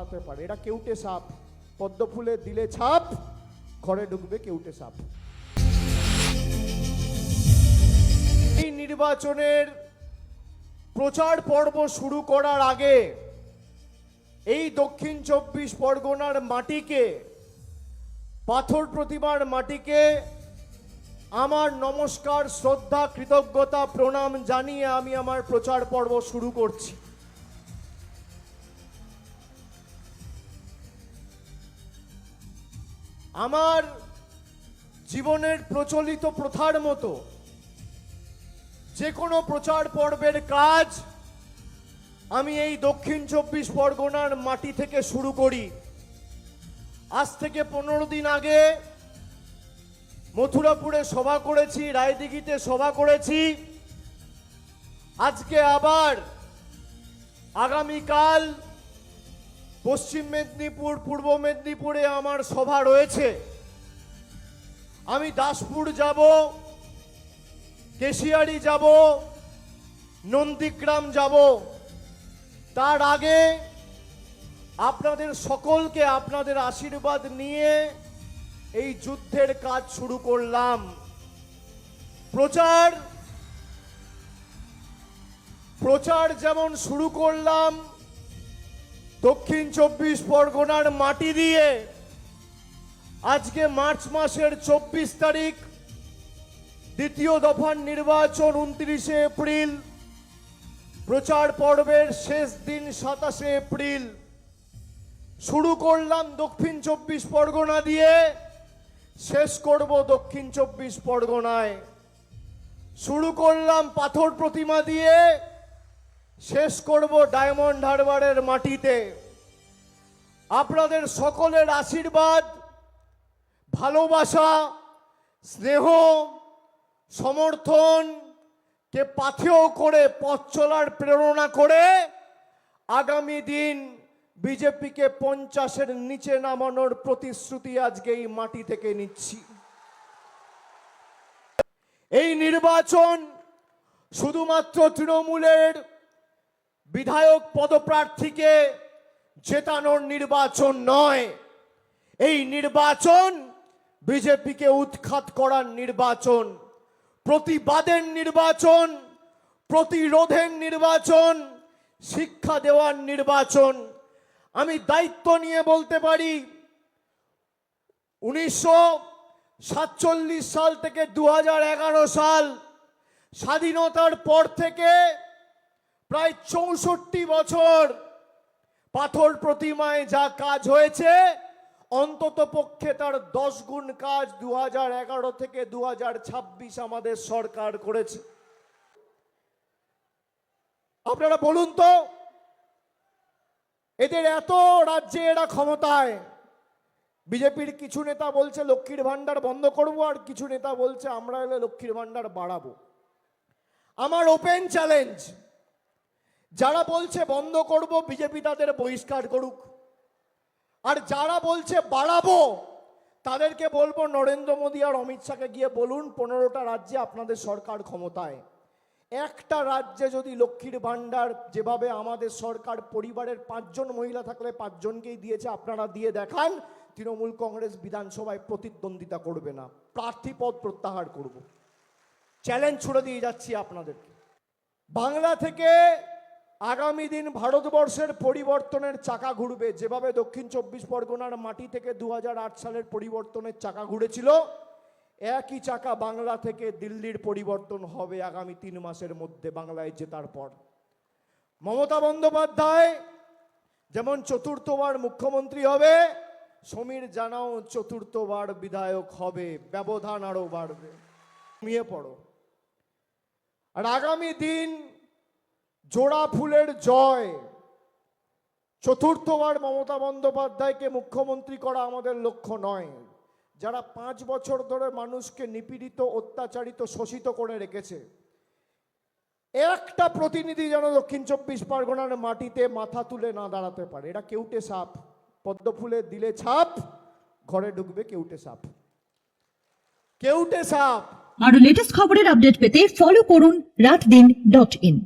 দাঁড়াতে পারে। এটা কেউটে সাপ, পদ্ম ফুলে দিলে ছাপ, ঘরে ঢুকবে কেউটে সাপ। এই নির্বাচনের প্রচার পর্ব শুরু করার আগে এই দক্ষিণ 24 পরগনার মাটিকে, পাথর প্রতিমার মাটিকে আমার নমস্কার, শ্রদ্ধা, কৃতজ্ঞতা, প্রণাম জানিয়ে আমি আমার প্রচার পর্ব শুরু করছি। আমার জীবনের প্রচলিত প্রথার মতো যে কোনো প্রচার পর্বের কাজ আমি এই দক্ষিণ 24 পরগনার মাটি থেকে শুরু করি। আজ থেকে 15 দিন আগে মথুরাপুরে সভা করেছি, রায়দিঘিতে সভা করেছি। আজকে আবার আগামীকাল পশ্চিম মেদিনীপুর, পূর্ব মেদিনীপুরে আমার সভা রয়েছে। আমি দাসপুর যাব, কেশিয়ারি যাব, নন্দীগ্রাম যাব। তার আগে আপনাদের সকলকে আপনাদের আশীর্বাদ নিয়ে এই যুদ্ধের কাজ শুরু করলাম। প্রচার যেমন শুরু করলাম দক্ষিণ 24 পরগনার মাটি দিয়ে। আজকে মার্চ মাসের 24 তারিখ, দ্বিতীয় দফার নির্বাচন 29 এপ্রিল, প্রচার পর্বের শেষ দিন 27 এপ্রিল। শুরু করলাম দক্ষিণ 24 পরগনা দিয়ে, শেষ করব দক্ষিণ 24 পরগনায়। শুরু করলাম পাথর প্রতিমা দিয়ে, শেষ করব ডায়মন্ড হারবারের মাটিতে। আপনাদের সকলের আশীর্বাদ, ভালোবাসা, স্নেহ, সমর্থন কে পাথেয় করে পথ চলার প্রেরণা করে আগামী দিন বিজেপিকে 50-এর নিচে নামানোর প্রতিশ্রুতি আজকে এই মাটি থেকে নিচ্ছি। এই নির্বাচন শুধুমাত্র তৃণমূলের বিধায়ক পদপ্রার্থীকে জেতানোর নির্বাচন নয়। এই নির্বাচন বিজেপিকে উৎখাত করার নির্বাচন, প্রতিবাদের নির্বাচন, প্রতিরোধের নির্বাচন, শিক্ষা দেওয়ার নির্বাচন। আমি দায়িত্ব নিয়ে বলতে পারি 1947 সাল থেকে 2011 সাল, স্বাধীনতার পর থেকে প্রায় 64 বছর পাথর প্রতিমায় যা কাজ হয়েছে, অন্তত পক্ষে তার 10 গুণ কাজ 2011 থেকে 2026 আমাদের সরকার করেছে। আপনারা বলুন তো, এদের এত রাজ্যে এরা ক্ষমতায়, বিজেপির কিছু নেতা বলছে লক্ষ্মীর ভান্ডার বন্ধ করব, আর কিছু নেতা বলছে আমরা এলে লক্ষ্মীর ভান্ডার বাড়াবো। আমার ওপেন চ্যালেঞ্জ, যারা বলছে বন্ধ করব বিজেপি তাদের বহিষ্কার করুক, আর যারা বলছে বাড়াবো তাদেরকে বলবো নরেন্দ্র মোদী আর অমিত শাহকে গিয়ে বলুন 15টা রাজ্যে আপনাদের সরকার ক্ষমতায়, একটা রাজ্যে যদি লক্ষ্মীর ভান্ডার যেভাবে আমাদের সরকার পরিবারের 5 জন মহিলা থাকলে 5 জনকেই দিয়েছে, আপনারা দিয়ে দেখান, তৃণমূল কংগ্রেস বিধানসভায় প্রতিদ্বন্দ্বিতা করবে না, প্রার্থী পদ প্রত্যাহার করব। চ্যালেঞ্জ ছুড়ে দিয়ে যাচ্ছি আপনাদেরকে। বাংলা থেকে আগামী দিন ভারতবর্ষের পরিবর্তনের চাকা ঘুরবে। যেভাবে দক্ষিণ 24 পরগনার মাটি থেকে 2008 সালের পরিবর্তনের চাকা ঘুরেছিল, একই চাকা বাংলা থেকে দিল্লির পরিবর্তন হবে আগামী 3 মাসের মধ্যে বাংলায় জেতার পর। মমতা বন্দ্যোপাধ্যায় যেমন 4র্থবার মুখ্যমন্ত্রী হবে, সমীর জানাও 4র্থবার বিধায়ক হবে, ব্যবধান আরো বাড়বে। ঘুমিয়ে পড়ো। আর আগামী দিন জোড়া ফুলের জয়। 4র্থবার মমতা বন্দ্যোপাধ্যায়কে মুখ্যমন্ত্রী করা আমাদের লক্ষ্য নয়। যারা 5 বছর ধরে মানুষকে নিপীড়িত, অত্যাচারিত, শোষিত করে রেখেছে, একটা প্রতিনিধি যেন দক্ষিণ 24 পরগনার মাটিতে মাথা তুলে না দাঁড়াতে পারে। এটা কেউটে সাপ, পদ্ম ফুলে দিলে ছাপ, ঘরে ঢুকবে কেউটে সাপ। কেউটে সাপ। আরো লেটেস্ট খবরের আপডেট পেতে ফলো করুন রাতদিন.in।